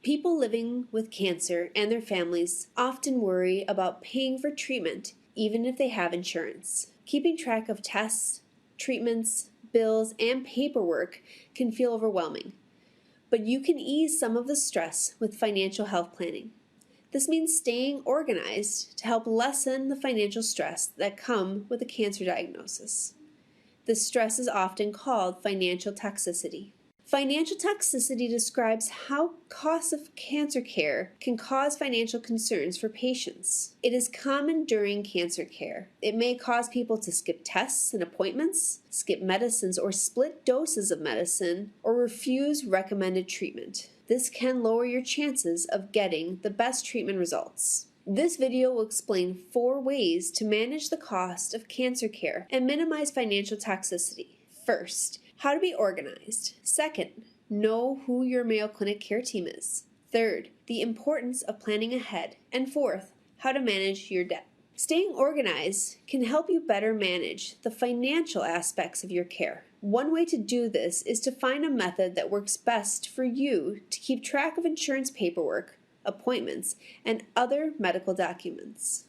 People living with cancer and their families often worry about paying for treatment even if they have insurance. Keeping track of tests, treatments, bills, and paperwork can feel overwhelming, but you can ease some of the stress with financial health planning. This means staying organized to help lessen the financial stress that come with a cancer diagnosis. This stress is often called financial toxicity. Financial toxicity describes how costs of cancer care can cause financial concerns for patients. It is common during cancer care. It may cause people to skip tests and appointments, skip medicines or split doses of medicine, or refuse recommended treatment. This can lower your chances of getting the best treatment results. This video will explain 4 ways to manage the cost of cancer care and minimize financial toxicity. First, how to be organized. Second, know who your Mayo Clinic care team is. Third, the importance of planning ahead. And fourth, how to manage your debt. Staying organized can help you better manage the financial aspects of your care. One way to do this is to find a method that works best for you to keep track of insurance paperwork, appointments, and other medical documents.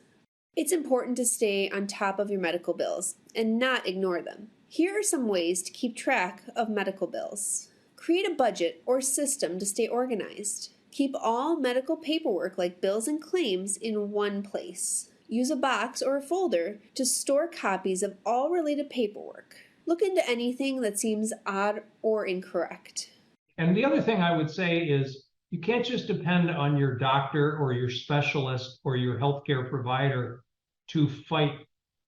It's important to stay on top of your medical bills and not ignore them. Here are some ways to keep track of medical bills. Create a budget or system to stay organized. Keep all medical paperwork like bills and claims in one place. Use a box or a folder to store copies of all related paperwork. Look into anything that seems odd or incorrect. And the other thing I would say is you can't just depend on your doctor or your specialist or your healthcare provider to fight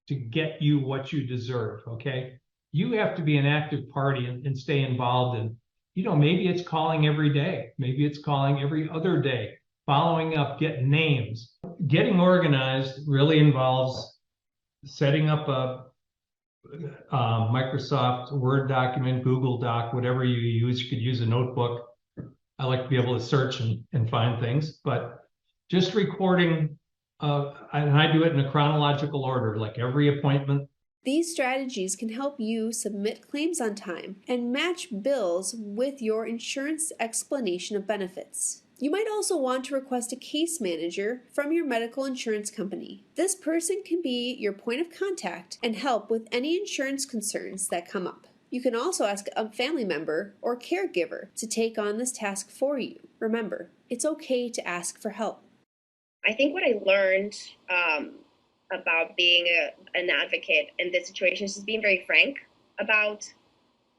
to get you what you deserve, okay? You have to be an active party and stay involved in, maybe it's calling every day. Maybe it's calling every other day, following up, get names. Getting organized really involves setting up a Microsoft Word document, Google Doc, whatever you use. You could use a notebook. I like to be able to search and find things, but just recording, and I do it in a chronological order, like every appointment. These strategies can help you submit claims on time and match bills with your insurance explanation of benefits. You might also want to request a case manager from your medical insurance company. This person can be your point of contact and help with any insurance concerns that come up. You can also ask a family member or caregiver to take on this task for you. Remember, it's okay to ask for help. I think what I learned about being an advocate in this situation is just being very frank about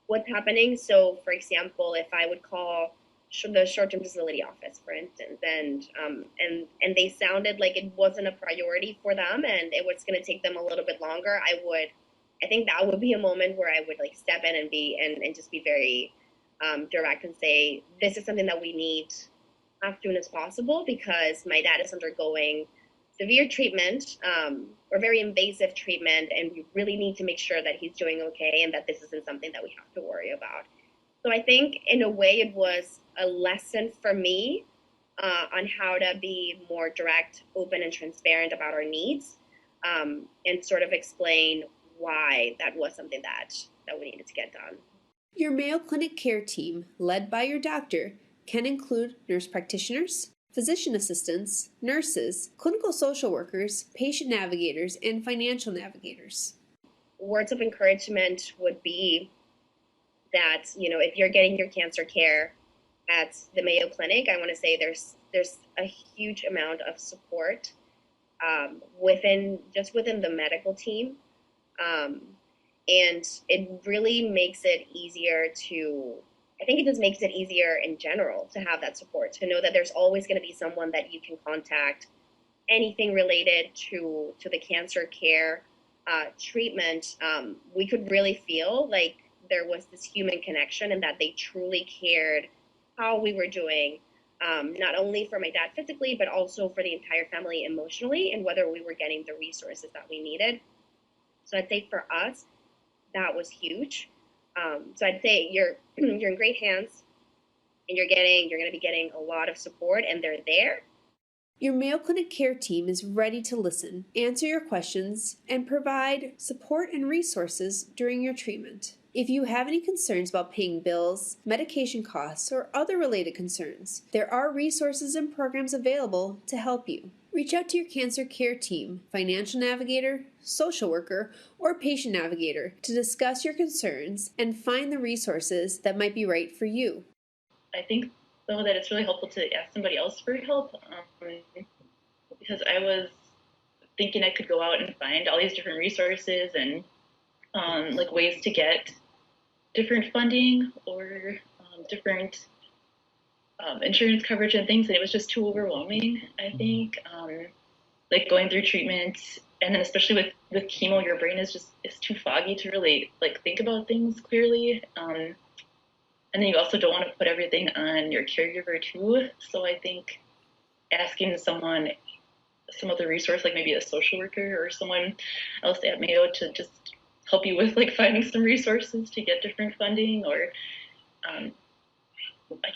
what's happening. So, for example, if I would call the short-term disability office, for instance, and they sounded like it wasn't a priority for them and it was going to take them a little bit longer, I think that would be a moment where I would step in and just be very direct and say, this is something that we need as soon as possible because my dad is undergoing severe treatment or very invasive treatment, and we really need to make sure that he's doing okay and that this isn't something that we have to worry about. So I think in a way it was a lesson for me on how to be more direct, open, and transparent about our needs and sort of explain why that was something that we needed to get done. Your Mayo Clinic care team, led by your doctor, can include nurse practitioners, physician assistants, nurses, clinical social workers, patient navigators, and financial navigators. Words of encouragement would be that, if you're getting your cancer care at the Mayo Clinic, I want to say there's a huge amount of support within the medical team. And it really makes it easier I think it just makes it easier in general to have that support, to know that there's always going to be someone that you can contact, anything related to the cancer care treatment. We could really feel like there was this human connection and that they truly cared how we were doing, not only for my dad physically, but also for the entire family emotionally and whether we were getting the resources that we needed. So I'd say for us, that was huge. So I'd say you're in great hands, and you're going to be getting a lot of support, and they're there. Your Mayo Clinic care team is ready to listen, answer your questions, and provide support and resources during your treatment. If you have any concerns about paying bills, medication costs, or other related concerns, there are resources and programs available to help you. Reach out to your cancer care team, financial navigator, social worker, or patient navigator to discuss your concerns and find the resources that might be right for you. I think, though, that it's really helpful to ask somebody else for help because I was thinking I could go out and find all these different resources and like ways to get different funding or different insurance coverage and things, and it was just too overwhelming. I think like going through treatment, and then especially with chemo, your brain is too foggy to really like think about things clearly. And then you also don't want to put everything on your caregiver too. So I think asking someone, some other resource, like maybe a social worker or someone else at Mayo, to just help you with like finding some resources to get different funding, or I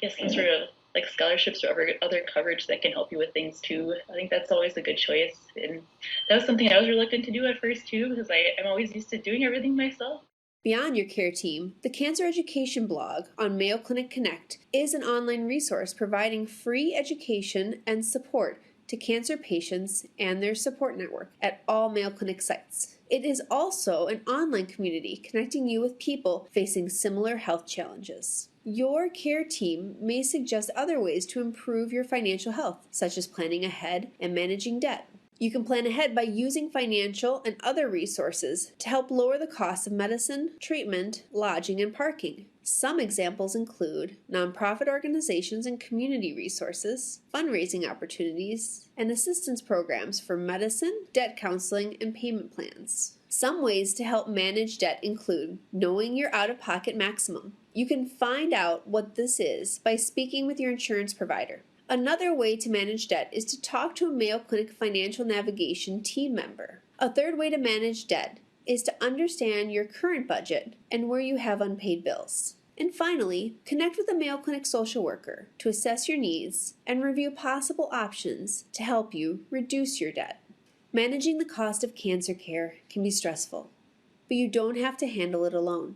guess some sort of like scholarships or other coverage that can help you with things too. I think that's always a good choice. And that was something I was reluctant to do at first too, because I'm always used to doing everything myself. Beyond your care team, the Cancer Education blog on Mayo Clinic Connect is an online resource providing free education and support to cancer patients and their support network at all Mayo Clinic sites. It is also an online community connecting you with people facing similar health challenges. Your care team may suggest other ways to improve your financial health, such as planning ahead and managing debt. You can plan ahead by using financial and other resources to help lower the cost of medicine, treatment, lodging, and parking. Some examples include nonprofit organizations and community resources, fundraising opportunities, and assistance programs for medicine, debt counseling, and payment plans. Some ways to help manage debt include knowing your out-of-pocket maximum. You can find out what this is by speaking with your insurance provider. Another way to manage debt is to talk to a Mayo Clinic financial navigation team member. A third way to manage debt is to understand your current budget and where you have unpaid bills. And finally, connect with a Mayo Clinic social worker to assess your needs and review possible options to help you reduce your debt. Managing the cost of cancer care can be stressful, but you don't have to handle it alone.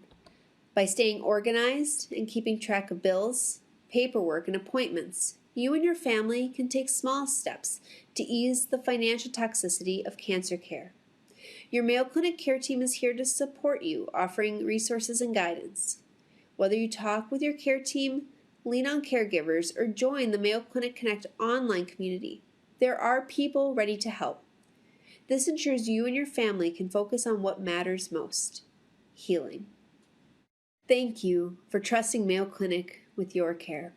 By staying organized and keeping track of bills, paperwork, and appointments, you and your family can take small steps to ease the financial toxicity of cancer care. Your Mayo Clinic care team is here to support you, offering resources and guidance. Whether you talk with your care team, lean on caregivers, or join the Mayo Clinic Connect online community, there are people ready to help. This ensures you and your family can focus on what matters most: healing. Thank you for trusting Mayo Clinic with your care.